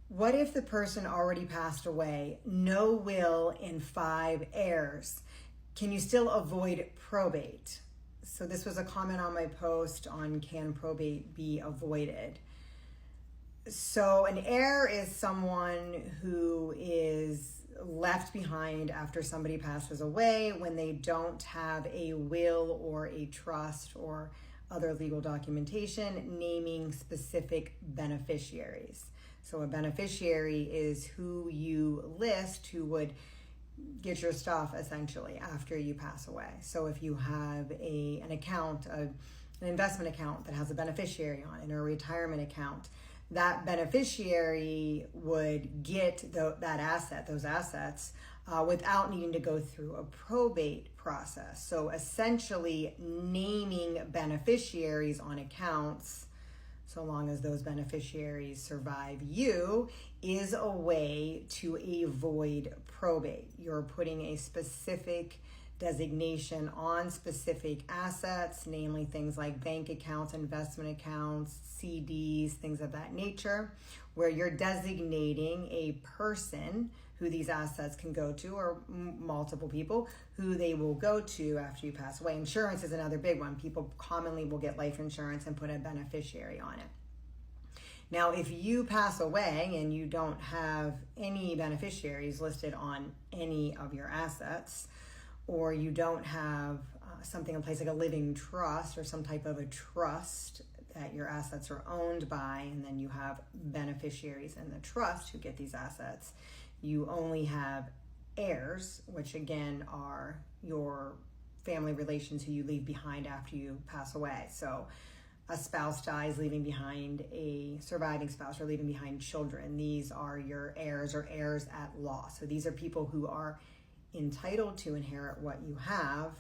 What if the person already passed away, no will, and 5 heirs? Can you still avoid probate? So this was a comment on my post on can probate be avoided. So an heir is someone who is left behind after somebody passes away when they don't have a will or a trust or other legal documentation naming specific beneficiaries. So a beneficiary is who you list who would get your stuff essentially after you pass away. So if you have an account, an investment account that has a beneficiary on it, or a retirement account, that beneficiary would get those assets without needing to go through a probate process. So essentially naming beneficiaries on accounts, so long as those beneficiaries survive you, is a way to avoid probate. You're putting a specific designation on specific assets, namely things like bank accounts, investment accounts, CDs, things of that nature, where you're designating a person who these assets can go to, or multiple people who they will go to after you pass away. Insurance is another big one. People commonly will get life insurance and put a beneficiary on it. Now, if you pass away and you don't have any beneficiaries listed on any of your assets, or you don't have something in place like a living trust or some type of a trust that your assets are owned by, and then you have beneficiaries in the trust who get these assets, you only have heirs, which again are your family relations who you leave behind after you pass away. So a spouse dies, leaving behind a surviving spouse, or leaving behind children. These are your heirs, or heirs at law. So these are people who are entitled to inherit what you have.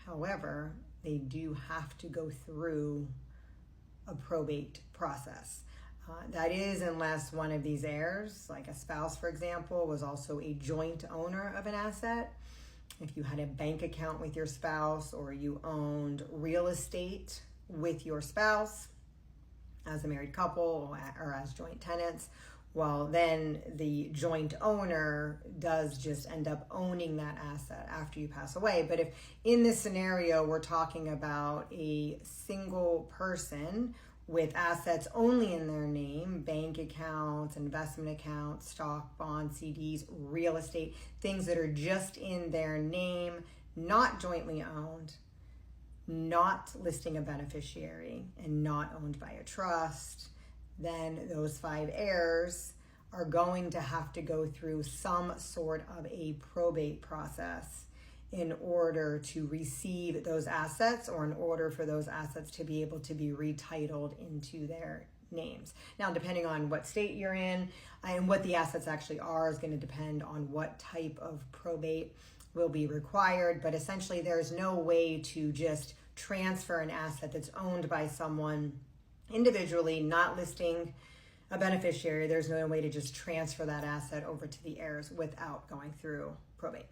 However, they do have to go through a probate process. That is, unless one of these heirs, like a spouse, for example, was also a joint owner of an asset. If you had a bank account with your spouse, or you owned real estate with your spouse as a married couple or as joint tenants, well, then the joint owner does just end up owning that asset after you pass away. But if in this scenario we're talking about a single person with assets only in their name, bank accounts, investment accounts, stock, bonds, CDs, real estate, things that are just in their name, not jointly owned, not listing a beneficiary, and not owned by a trust, then those 5 heirs are going to have to go through some sort of a probate process in order to receive those assets, or in order for those assets to be able to be retitled into their names. Now, depending on what state you're in and what the assets actually are is going to depend on what type of probate will be required. But essentially, there's no way to just transfer an asset that's owned by someone individually, not listing a beneficiary. There's no way to just transfer that asset over to the heirs without going through probate.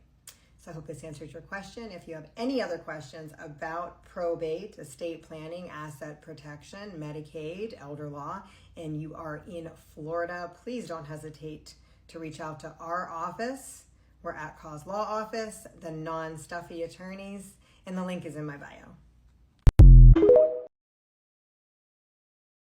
So I hope this answers your question. If you have any other questions about probate, estate planning, asset protection, Medicaid, elder law, and you are in Florida, please don't hesitate to reach out to our office. We're atCAUSE Law Office, the non-stuffy attorneys, and the link is in my bio.